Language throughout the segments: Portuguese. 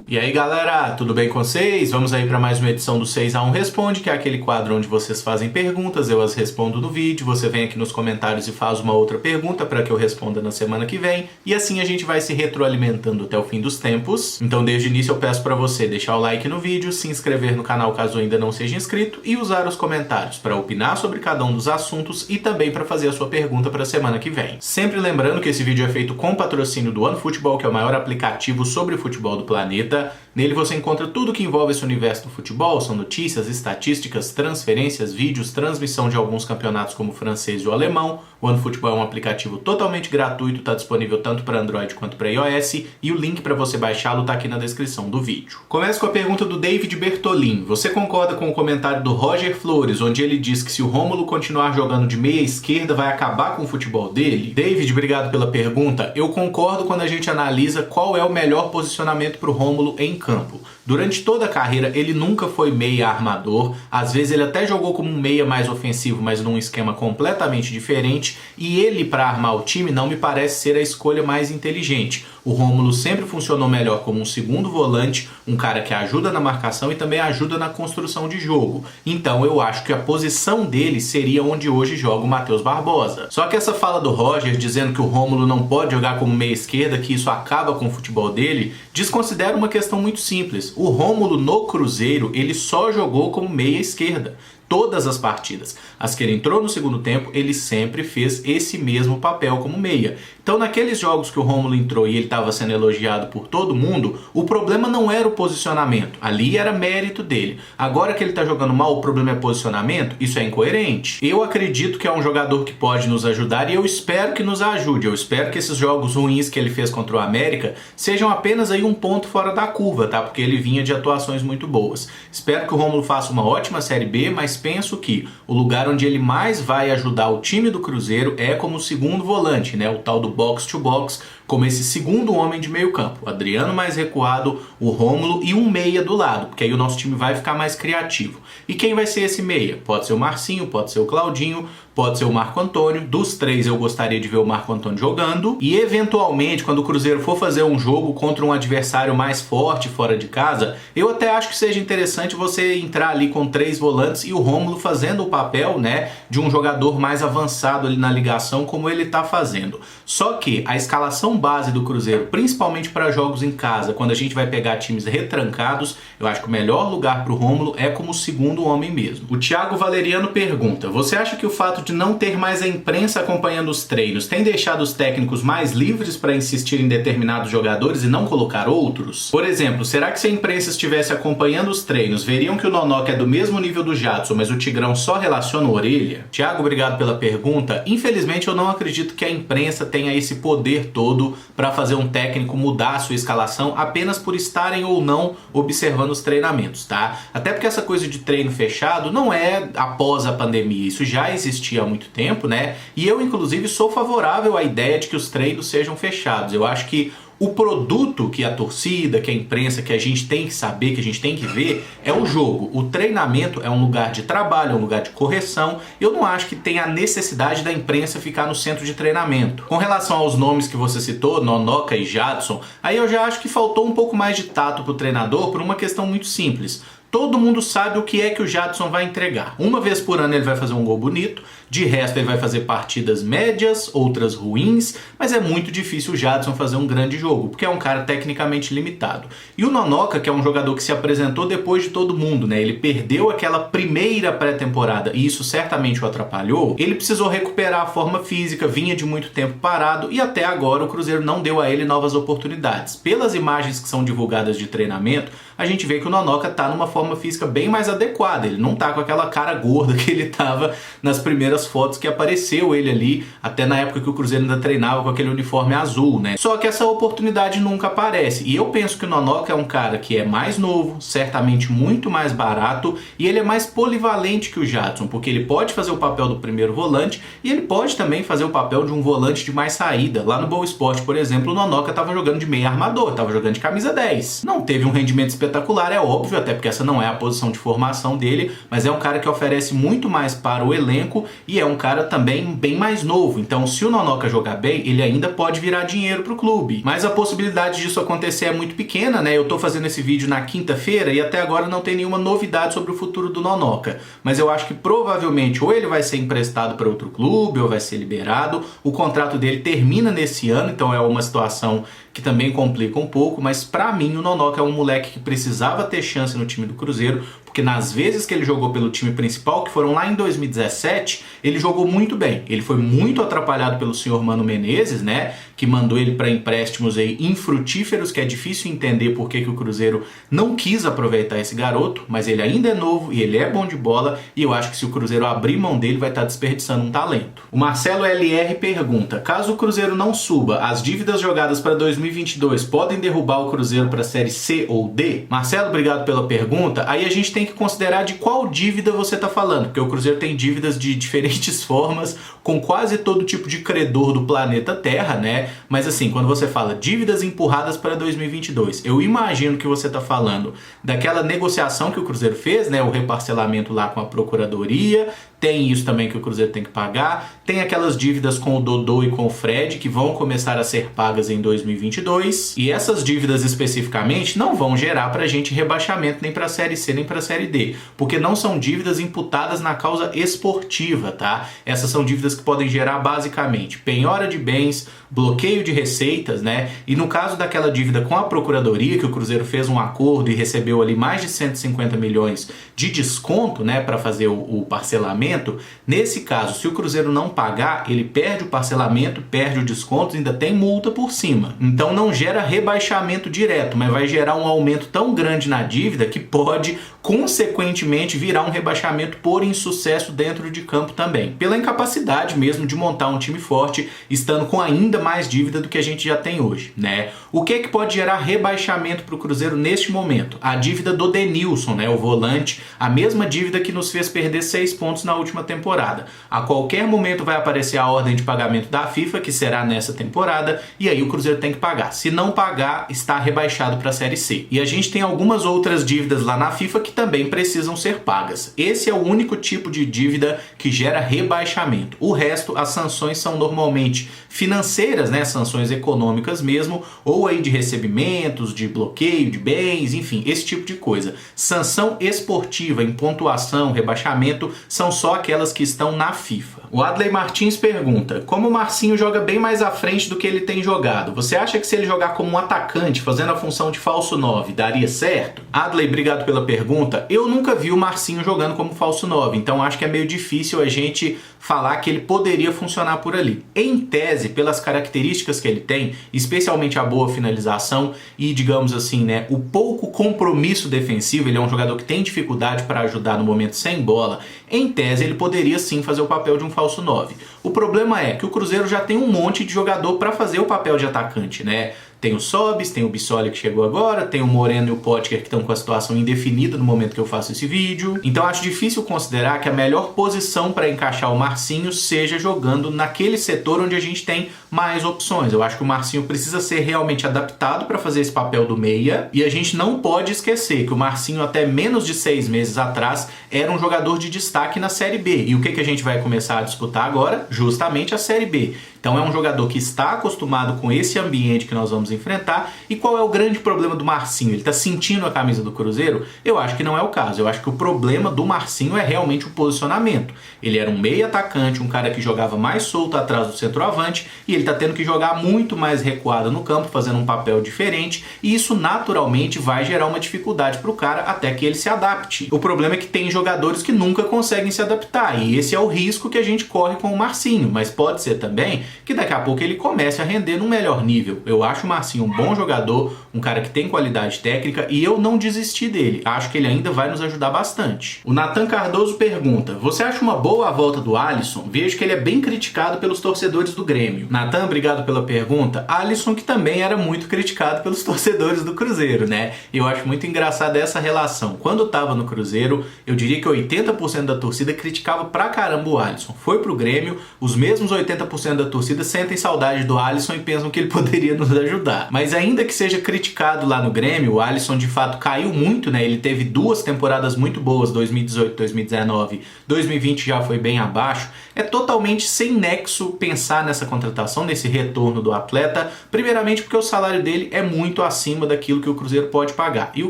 E aí galera, tudo bem com vocês? Vamos aí para mais uma edição do 6x1 Responde, que é aquele quadro onde vocês fazem perguntas, eu as respondo no vídeo, você vem aqui nos comentários e faz uma outra pergunta para que eu responda na semana que vem, e assim a gente vai se retroalimentando até o fim dos tempos. Então desde o início eu peço para você deixar o like no vídeo, se inscrever no canal caso ainda não seja inscrito e usar os comentários para opinar sobre cada um dos assuntos e também para fazer a sua pergunta para a semana que vem. Sempre lembrando que esse vídeo é feito com patrocínio do OneFootball, que é o maior aplicativo sobre futebol do planeta. Nele você encontra tudo que envolve esse universo do futebol, são notícias, estatísticas, transferências, vídeos, transmissão de alguns campeonatos como o francês e o alemão. O OneFootball é um aplicativo totalmente gratuito, está disponível tanto para Android quanto para iOS e o link para você baixá-lo está aqui na descrição do vídeo. Começo com a pergunta do David Bertolin. Você concorda com o comentário do Roger Flores, onde ele diz que se o Rômulo continuar jogando de meia esquerda vai acabar com o futebol dele? David, obrigado pela pergunta. Eu concordo quando a gente analisa qual é o melhor posicionamento para o Rômulo em campo. Durante toda a carreira ele nunca foi meia armador, às vezes ele até jogou como um meia mais ofensivo, mas num esquema completamente diferente, e ele para armar o time não me parece ser a escolha mais inteligente. O Rômulo sempre funcionou melhor como um segundo volante, um cara que ajuda na marcação e também ajuda na construção de jogo. Então eu acho que a posição dele seria onde hoje joga o Matheus Barbosa. Só que essa fala do Roger dizendo que o Rômulo não pode jogar como meia esquerda, que isso acaba com o futebol dele, desconsidera uma questão muito simples. O Rômulo no Cruzeiro, ele só jogou como meia esquerda. Todas as partidas. As que ele entrou no segundo tempo, ele sempre fez esse mesmo papel como meia. Então naqueles jogos que o Rômulo entrou e ele estava sendo elogiado por todo mundo, o problema não era o posicionamento. Ali era mérito dele. Agora que ele está jogando mal, o problema é posicionamento? Isso é incoerente. Eu acredito que é um jogador que pode nos ajudar e eu espero que nos ajude. Eu espero que esses jogos ruins que ele fez contra o América sejam apenas aí um ponto fora da curva, tá? Porque ele vinha de atuações muito boas. Espero que o Rômulo faça uma ótima Série B, mas penso que o lugar onde ele mais vai ajudar o time do Cruzeiro é como segundo volante, né? O tal do box to box, como esse segundo homem de meio campo. O Adriano mais recuado, o Rômulo e um meia do lado, porque aí o nosso time vai ficar mais criativo. E quem vai ser esse meia? Pode ser o Marcinho, pode ser o Claudinho, pode ser o Marco Antônio. Dos três eu gostaria de ver o Marco Antônio jogando. E eventualmente, quando o Cruzeiro for fazer um jogo contra um adversário mais forte fora de casa, eu até acho que seja interessante você entrar ali com 3 volantes e o Rômulo fazendo o papel, né, de um jogador mais avançado ali na ligação, como ele está fazendo. Só que a escalação base do Cruzeiro, principalmente para jogos em casa, quando a gente vai pegar times retrancados, eu acho que o melhor lugar para o Rômulo é como segundo homem mesmo. O Thiago Valeriano pergunta: você acha que o fato de não ter mais a imprensa acompanhando os treinos tem deixado os técnicos mais livres para insistir em determinados jogadores e não colocar outros? Por exemplo, será que se a imprensa estivesse acompanhando os treinos, veriam que o Nonoca é do mesmo nível do Jadson, mas o Tigrão só relaciona o Orelha? Thiago, obrigado pela pergunta. Infelizmente eu não acredito que a imprensa tenha esse poder todo para fazer um técnico mudar a sua escalação apenas por estarem ou não observando os treinamentos, tá? Até porque essa coisa de treino fechado não é após a pandemia, isso já existia há muito tempo, né? E eu, inclusive, sou favorável à ideia de que os treinos sejam fechados. Eu acho que o produto que a torcida, que a imprensa, que a gente tem que saber, que a gente tem que ver, é o jogo. O treinamento é um lugar de trabalho, é um lugar de correção. Eu não acho que tenha a necessidade da imprensa ficar no centro de treinamento. Com relação aos nomes que você citou, Nonoca e Jadson, aí eu já acho que faltou um pouco mais de tato pro treinador por uma questão muito simples. Todo mundo sabe o que é que o Jadson vai entregar. Uma vez por ano ele vai fazer um gol bonito, de resto ele vai fazer partidas médias, outras ruins, mas é muito difícil o Jadson fazer um grande jogo, porque é um cara tecnicamente limitado. E o Nonoca, que é um jogador que se apresentou depois de todo mundo, né? Ele perdeu aquela primeira pré-temporada e isso certamente o atrapalhou. Ele precisou recuperar a forma física, vinha de muito tempo parado e até agora o Cruzeiro não deu a ele novas oportunidades. Pelas imagens que são divulgadas de treinamento, a gente vê que o Nonoca tá numa forma física bem mais adequada. Ele não tá com aquela cara gorda que ele tava nas primeiras fotos que apareceu ele ali, até na época que o Cruzeiro ainda treinava com aquele uniforme azul, né? Só que essa oportunidade nunca aparece. E eu penso que o Nonoca é um cara que é mais novo, certamente muito mais barato, e ele é mais polivalente que o Jadson, porque ele pode fazer o papel do primeiro volante e ele pode também fazer o papel de um volante de mais saída. Lá no Boa Esporte, por exemplo, o Nonoca tava jogando de meio armador, tava jogando de camisa 10. Não teve um rendimento espetacular, é óbvio, até porque essa não não é a posição de formação dele, mas é um cara que oferece muito mais para o elenco e é um cara também bem mais novo. Então, se o Nonoka jogar bem, ele ainda pode virar dinheiro para o clube. Mas a possibilidade disso acontecer é muito pequena, né? Eu tô fazendo esse vídeo na quinta-feira e até agora não tem nenhuma novidade sobre o futuro do Nonoka. Mas eu acho que provavelmente ou ele vai ser emprestado para outro clube ou vai ser liberado. O contrato dele termina nesse ano, então é uma situação que também complica um pouco, mas pra mim o Nonoka é um moleque que precisava ter chance no time do Cruzeiro, porque nas vezes que ele jogou pelo time principal, que foram lá em 2017, ele jogou muito bem. Ele foi muito atrapalhado pelo senhor Mano Menezes, né, que mandou ele para empréstimos aí infrutíferos, que é difícil entender por que o Cruzeiro não quis aproveitar esse garoto, mas ele ainda é novo e ele é bom de bola, e eu acho que se o Cruzeiro abrir mão dele, vai estar desperdiçando um talento. O Marcelo LR pergunta: caso o Cruzeiro não suba, as dívidas jogadas para 2022 podem derrubar o Cruzeiro para a Série C ou D? Marcelo, obrigado pela pergunta. Aí a gente tem que considerar de qual dívida você está falando, porque o Cruzeiro tem dívidas de diferentes formas, com quase todo tipo de credor do planeta Terra, né? Mas assim, quando você fala dívidas empurradas para 2022, eu imagino que você está falando daquela negociação que o Cruzeiro fez, né? O reparcelamento lá com a Procuradoria. Tem isso também que o Cruzeiro tem que pagar. Tem aquelas dívidas com o Dodô e com o Fred que vão começar a ser pagas em 2022. E essas dívidas especificamente não vão gerar pra gente rebaixamento nem pra Série C nem pra Série D. Porque não são dívidas imputadas na causa esportiva, tá? Essas são dívidas que podem gerar basicamente penhora de bens, bloqueio de receitas, né? E no caso daquela dívida com a Procuradoria, que o Cruzeiro fez um acordo e recebeu ali mais de 150 milhões de desconto, né, para fazer o parcelamento. Nesse caso, se o Cruzeiro não pagar, ele perde o parcelamento, perde o desconto e ainda tem multa por cima. Então não gera rebaixamento direto, mas vai gerar um aumento tão grande na dívida que pode, consequentemente, virar um rebaixamento por insucesso dentro de campo também. Pela incapacidade mesmo de montar um time forte, estando com ainda mais dívida do que a gente já tem hoje, né? O que é que pode gerar rebaixamento para o Cruzeiro neste momento? A dívida do Denilson, né? O volante, a mesma dívida que nos fez perder 6 pontos na última temporada. A qualquer momento vai aparecer a ordem de pagamento da FIFA, que será nessa temporada, e aí o Cruzeiro tem que pagar. Se não pagar, está rebaixado para a Série C. E a gente tem algumas outras dívidas lá na FIFA que também precisam ser pagas. Esse é o único tipo de dívida que gera rebaixamento. O resto, as sanções são normalmente financeiras, né? Sanções econômicas mesmo, ou aí de recebimentos, de bloqueio de bens, enfim, esse tipo de coisa. Sanção esportiva em pontuação, rebaixamento, são só aquelas que estão na FIFA. O Adley Martins pergunta: como o Marcinho joga bem mais à frente do que ele tem jogado, você acha que se ele jogar como um atacante, fazendo a função de falso 9, daria certo? Adley, obrigado pela pergunta. Eu nunca vi o Marcinho jogando como falso 9, então acho que é meio difícil a gente falar que ele poderia funcionar por ali. Em tese, pelas características que ele tem, especialmente a boa finalização e, digamos assim, né, o pouco compromisso defensivo, ele é um jogador que tem dificuldade para ajudar no momento sem bola, em tese ele poderia sim fazer o papel de um falso 9. O problema é que o Cruzeiro já tem um monte de jogador para fazer o papel de atacante, né? Tem o Sobis, tem o Bissoli que chegou agora, tem o Moreno e o Potker que estão com a situação indefinida no momento que eu faço esse vídeo. Então acho difícil considerar que a melhor posição para encaixar o Marcinho seja jogando naquele setor onde a gente tem mais opções. Eu acho que o Marcinho precisa ser realmente adaptado para fazer esse papel do meia, e a gente não pode esquecer que o Marcinho até menos de 6 meses atrás era um jogador de destaque na Série B. E o que a gente vai começar a disputar agora? Justamente a Série B. Então é um jogador que está acostumado com esse ambiente que nós vamos enfrentar. E qual é o grande problema do Marcinho? Ele está sentindo a camisa do Cruzeiro? Eu acho que não é o caso. Eu acho que o problema do Marcinho é realmente o posicionamento. Ele era um meio atacante, um cara que jogava mais solto atrás do centroavante, e ele está tendo que jogar muito mais recuado no campo, fazendo um papel diferente, e isso naturalmente vai gerar uma dificuldade para o cara até que ele se adapte. O problema é que tem jogadores que nunca conseguem se adaptar, e esse é o risco que a gente corre com o Marcinho, mas pode ser também que daqui a pouco ele comece a render num melhor nível. Eu acho o Marcinho um bom jogador, um cara que tem qualidade técnica, e eu não desisti dele. Acho que ele ainda vai nos ajudar bastante. O Nathan Cardoso pergunta: você acha uma boa a volta do Alisson? Vejo que ele é bem criticado pelos torcedores do Grêmio. Nathan, obrigado pela pergunta. Alisson, que também era muito criticado pelos torcedores do Cruzeiro, né? Eu acho muito engraçada essa relação. Quando tava no Cruzeiro, eu diria que 80% da torcida criticava pra caramba o Alisson. Foi pro Grêmio, os mesmos 80% da torcida torcida sentem saudade do Alisson e pensam que ele poderia nos ajudar. Mas ainda que seja criticado lá no Grêmio, o Alisson de fato caiu muito, né? Ele teve 2 temporadas muito boas, 2018, 2019, 2020 já foi bem abaixo. É totalmente sem nexo pensar nessa contratação, nesse retorno do atleta, primeiramente porque o salário dele é muito acima daquilo que o Cruzeiro pode pagar. E o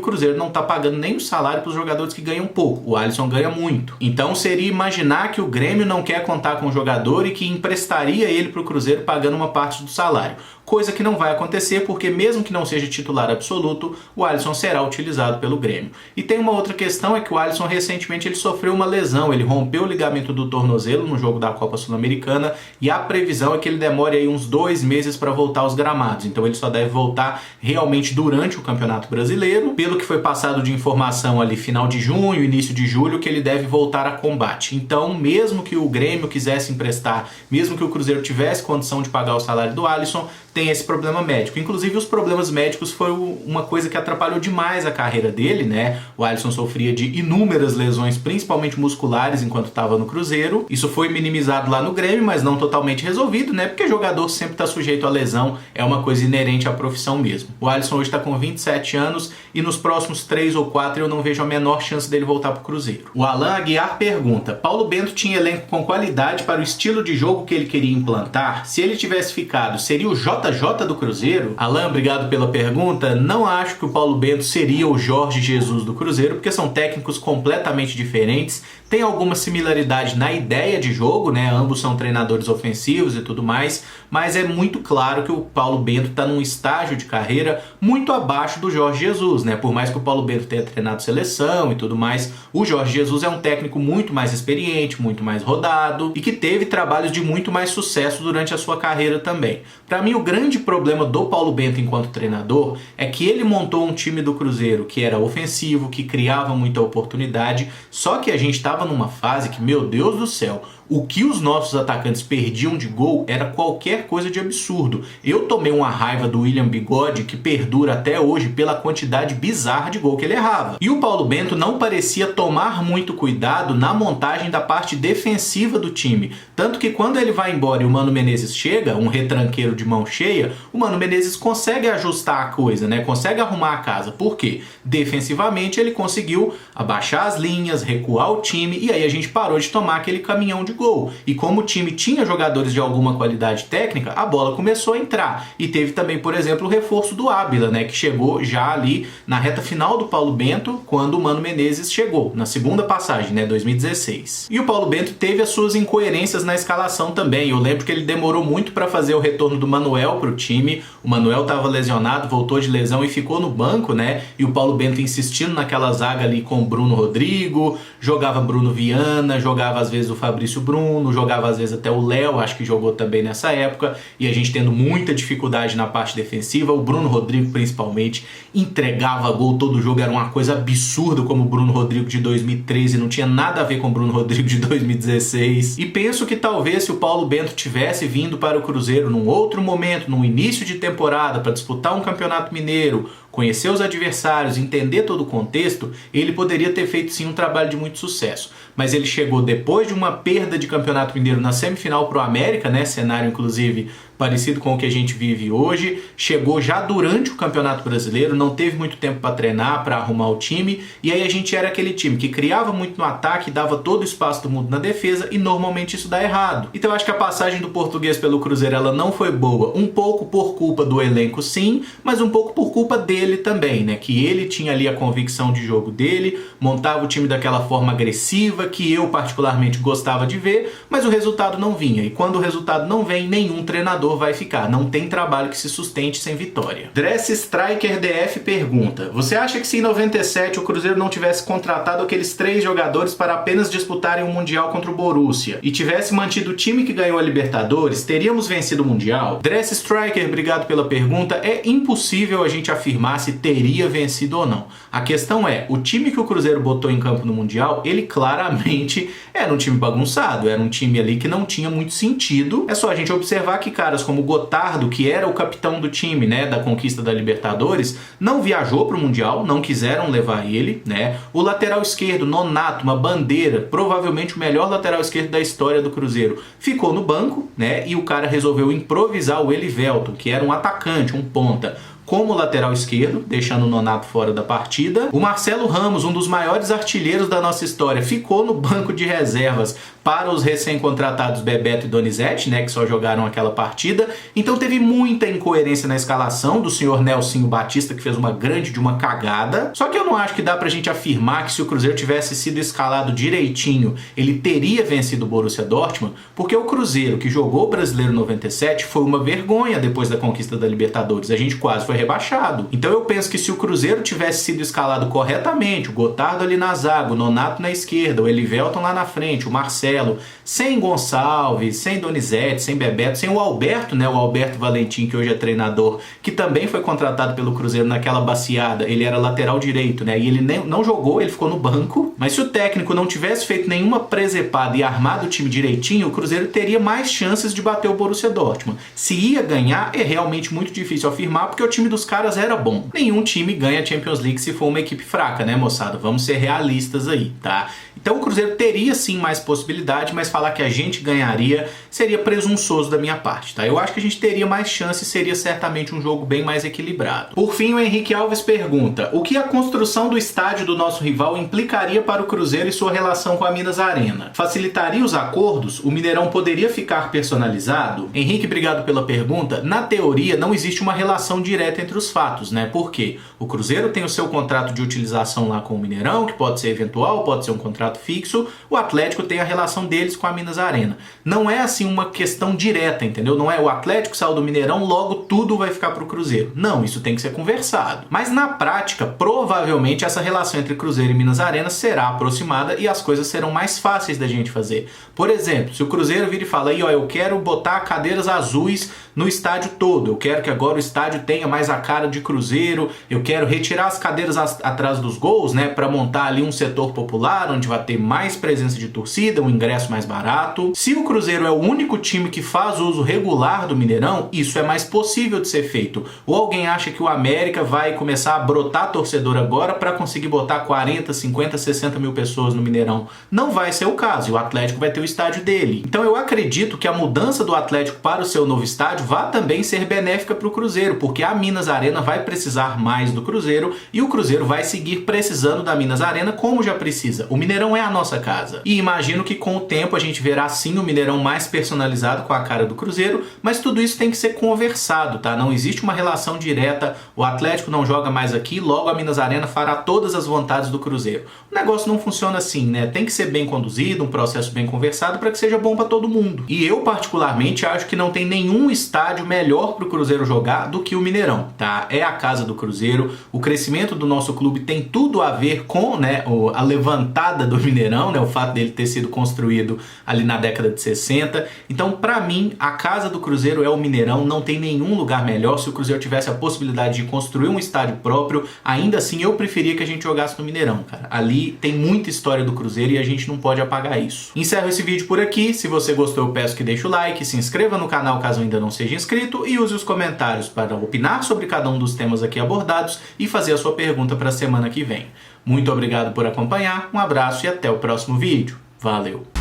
Cruzeiro não está pagando nem o salário para os jogadores que ganham pouco. O Alisson ganha muito. Então seria imaginar que o Grêmio não quer contar com o jogador e que emprestaria ele para o Cruzeiro pagando uma parte do salário. Coisa que não vai acontecer porque mesmo que não seja titular absoluto, o Alisson será utilizado pelo Grêmio. E tem uma outra questão, é que o Alisson recentemente ele sofreu uma lesão, ele rompeu o ligamento do tornozelo no jogo da Copa Sul-Americana e a previsão é que ele demore aí uns 2 meses para voltar aos gramados. Então ele só deve voltar realmente durante o Campeonato Brasileiro, pelo que foi passado de informação ali final de junho, início de julho, que ele deve voltar a combate. Então mesmo que o Grêmio quisesse emprestar, mesmo que o Cruzeiro tivesse condição de pagar o salário do Alisson, tem esse problema médico. Inclusive os problemas médicos foi uma coisa que atrapalhou demais a carreira dele, né? O Alisson sofria de inúmeras lesões, principalmente musculares, enquanto estava no Cruzeiro. Isso foi minimizado lá no Grêmio, mas não totalmente resolvido, né? Porque jogador sempre está sujeito a lesão, é uma coisa inerente à profissão mesmo. O Alisson hoje está com 27 anos e nos próximos 3 ou 4 eu não vejo a menor chance dele voltar para o Cruzeiro. O Alan Aguiar pergunta: Paulo Bento tinha elenco com qualidade para o estilo de jogo que ele queria implantar? Se ele tivesse ficado, seria o JJ do Cruzeiro? Alan, obrigado pela pergunta. Não acho que o Paulo Bento seria o Jorge Jesus do Cruzeiro, porque são técnicos completamente diferentes. Tem alguma similaridade na ideia de jogo, né? Ambos são treinadores ofensivos e tudo mais, mas é muito claro que o Paulo Bento está num estágio de carreira muito abaixo do Jorge Jesus, né? Por mais que o Paulo Bento tenha treinado seleção e tudo mais, o Jorge Jesus é um técnico muito mais experiente, muito mais rodado e que teve trabalhos de muito mais sucesso durante a sua carreira também. Para mim, o grande problema do Paulo Bento enquanto treinador é que ele montou um time do Cruzeiro que era ofensivo, que criava muita oportunidade, só que a gente estava numa fase que, meu Deus do céu, o que os nossos atacantes perdiam de gol era qualquer coisa de absurdo. Eu tomei uma raiva do William Bigode que perdura até hoje pela quantidade bizarra de gol que ele errava. E o Paulo Bento não parecia tomar muito cuidado na montagem da parte defensiva do time. Tanto que quando ele vai embora e o Mano Menezes chega, um retranqueiro de mão cheia, o Mano Menezes consegue ajustar a coisa, né? Consegue arrumar a casa. Por quê? Defensivamente ele conseguiu abaixar as linhas, recuar o time e aí a gente parou de tomar aquele caminhão de gol. E como o time tinha jogadores de alguma qualidade técnica, a bola começou a entrar. E teve também, por exemplo, o reforço do Ábila, né, que chegou já ali na reta final do Paulo Bento, quando o Mano Menezes chegou, na segunda passagem, né, 2016. E o Paulo Bento teve as suas incoerências na escalação também. Eu lembro que ele demorou muito para fazer o retorno do Manuel para o time. O Manuel estava lesionado, voltou de lesão e ficou no banco, né? E o Paulo Bento insistindo naquela zaga ali com o Bruno Rodrigo, jogava Bruno Viana, jogava às vezes o Fabrício Bruno, jogava às vezes até o Léo, acho que jogou também nessa época, e a gente tendo muita dificuldade na parte defensiva. O Bruno Rodrigo principalmente entregava gol todo jogo, era uma coisa absurda como o Bruno Rodrigo de 2013, não tinha nada a ver com o Bruno Rodrigo de 2016. E penso que talvez se o Paulo Bento tivesse vindo para o Cruzeiro num outro momento, num início de temporada, para disputar um campeonato mineiro, conhecer os adversários, entender todo o contexto, ele poderia ter feito sim um trabalho de muito sucesso. Mas ele chegou depois de uma perda de campeonato mineiro na semifinal pro América, né? Cenário inclusive parecido com o que a gente vive hoje. Chegou já durante o Campeonato Brasileiro, não teve muito tempo para treinar, para arrumar o time, e aí a gente era aquele time que criava muito no ataque, dava todo o espaço do mundo na defesa, e normalmente isso dá errado. Então eu acho que a passagem do português pelo Cruzeiro ela não foi boa, um pouco por culpa do elenco sim, mas um pouco por culpa dele também, né? Que ele tinha ali a convicção de jogo dele, montava o time daquela forma agressiva, que eu particularmente gostava de ver, mas o resultado não vinha, e quando o resultado não vem, nenhum treinador vai ficar, não tem trabalho que se sustente sem vitória. Dress Striker DF pergunta: você acha que se em 97 o Cruzeiro não tivesse contratado aqueles 3 jogadores para apenas disputarem o Mundial contra o Borussia e tivesse mantido o time que ganhou a Libertadores, teríamos vencido o Mundial? Dress Striker, obrigado pela pergunta. É impossível a gente afirmar se teria vencido ou não. A questão é, o time que o Cruzeiro botou em campo no Mundial, ele claramente era um time bagunçado, era um time ali que não tinha muito sentido. É só a gente observar que caras caras como o Gotardo, que era o capitão do time, né, da conquista da Libertadores, não viajou para o Mundial, não quiseram levar ele, né? O lateral esquerdo, Nonato, uma bandeira, provavelmente o melhor lateral esquerdo da história do Cruzeiro, ficou no banco, né? E o cara resolveu improvisar o Elivelton, que era um atacante, um ponta, como lateral esquerdo, deixando o Nonato fora da partida. O Marcelo Ramos, um dos maiores artilheiros da nossa história, ficou no banco de reservas para os recém-contratados Bebeto e Donizete, né, que só jogaram aquela partida. Então teve muita incoerência na escalação do senhor Nelsinho Batista, que fez uma grande de uma cagada. Só que eu não acho que dá pra gente afirmar que se o Cruzeiro tivesse sido escalado direitinho, ele teria vencido o Borussia Dortmund, porque o Cruzeiro, que jogou o Brasileiro 97, foi uma vergonha depois da conquista da Libertadores. A gente quase foi rebaixado. Então eu penso que se o Cruzeiro tivesse sido escalado corretamente, o Gotardo ali na zaga, o Nonato na esquerda, o Elivelton lá na frente, o Marcelo, sem Gonçalves, sem Donizete, sem Bebeto, sem o Alberto, né, o Alberto Valentim, que hoje é treinador, que também foi contratado pelo Cruzeiro naquela baciada. Ele era lateral direito, né, e ele não jogou, ele ficou no banco. Mas se o técnico não tivesse feito nenhuma presepada e armado o time direitinho, o Cruzeiro teria mais chances de bater o Borussia Dortmund. Se ia ganhar, é realmente muito difícil afirmar, porque o time dos caras era bom. Nenhum time ganha a Champions League se for uma equipe fraca, né, moçada? Vamos ser realistas aí, tá? Então o Cruzeiro teria sim mais possibilidade, mas falar que a gente ganharia seria presunçoso da minha parte, tá? Eu acho que a gente teria mais chance e seria certamente um jogo bem mais equilibrado. Por fim, o Henrique Alves pergunta: o que a construção do estádio do nosso rival implicaria para o Cruzeiro e sua relação com a Minas Arena? Facilitaria os acordos? O Mineirão poderia ficar personalizado? Henrique, obrigado pela pergunta. Na teoria, não existe uma relação direta entre os fatos, né? Por quê? O Cruzeiro tem o seu contrato de utilização lá com o Mineirão, que pode ser eventual, pode ser um contrato fixo. O Atlético tem a relação deles com a Minas Arena. Não é assim uma questão direta, entendeu? Não é o Atlético saiu do Mineirão, logo tudo vai ficar pro Cruzeiro. Não, isso tem que ser conversado. Mas na prática, provavelmente essa relação entre Cruzeiro e Minas Arena será aproximada e as coisas serão mais fáceis da gente fazer. Por exemplo, se o Cruzeiro vira e fala aí, ó, eu quero botar cadeiras azuis no estádio todo, eu quero que agora o estádio tenha mais a cara de Cruzeiro, eu quero retirar as cadeiras atrás dos gols, né, para montar ali um setor popular, onde vai ter mais presença de torcida, um ingresso mais barato. Se o Cruzeiro é o único time que faz uso regular do Mineirão, isso é mais possível de ser feito. Ou alguém acha que o América vai começar a brotar torcedor agora para conseguir botar 40, 50, 60 mil pessoas no Mineirão? Não vai ser o caso, e o Atlético vai ter o estádio dele. Então eu acredito que a mudança do Atlético para o seu novo estádio vai também ser benéfica para o Cruzeiro, porque a Minas Arena vai precisar mais do Cruzeiro e o Cruzeiro vai seguir precisando da Minas Arena como já precisa. O Mineirão é a nossa casa. E imagino que com o tempo a gente verá sim o Mineirão mais personalizado com a cara do Cruzeiro, mas tudo isso tem que ser conversado, tá? Não existe uma relação direta, o Atlético não joga mais aqui, logo a Minas Arena fará todas as vontades do Cruzeiro. O negócio não funciona assim, né? Tem que ser bem conduzido, um processo bem conversado para que seja bom para todo mundo. E eu particularmente acho que não tem nenhum estádio melhor para o Cruzeiro jogar do que o Mineirão, tá? É a casa do Cruzeiro, o crescimento do nosso clube tem tudo a ver com, né, a levantada do Mineirão, né, o fato dele ter sido construído ali na década de 60. Então, para mim, a casa do Cruzeiro é o Mineirão, não tem nenhum lugar melhor. Se o Cruzeiro tivesse a possibilidade de construir um estádio próprio, ainda assim eu preferia que a gente jogasse no Mineirão, cara. Ali tem muita história do Cruzeiro e a gente não pode apagar isso. Encerro esse vídeo por aqui. Se você gostou, eu peço que deixe o like, se inscreva no canal caso ainda não seja inscrito e use os comentários para opinar sobre cada um dos temas aqui abordados e fazer a sua pergunta para a semana que vem. Muito obrigado por acompanhar, um abraço e até o próximo vídeo. Valeu!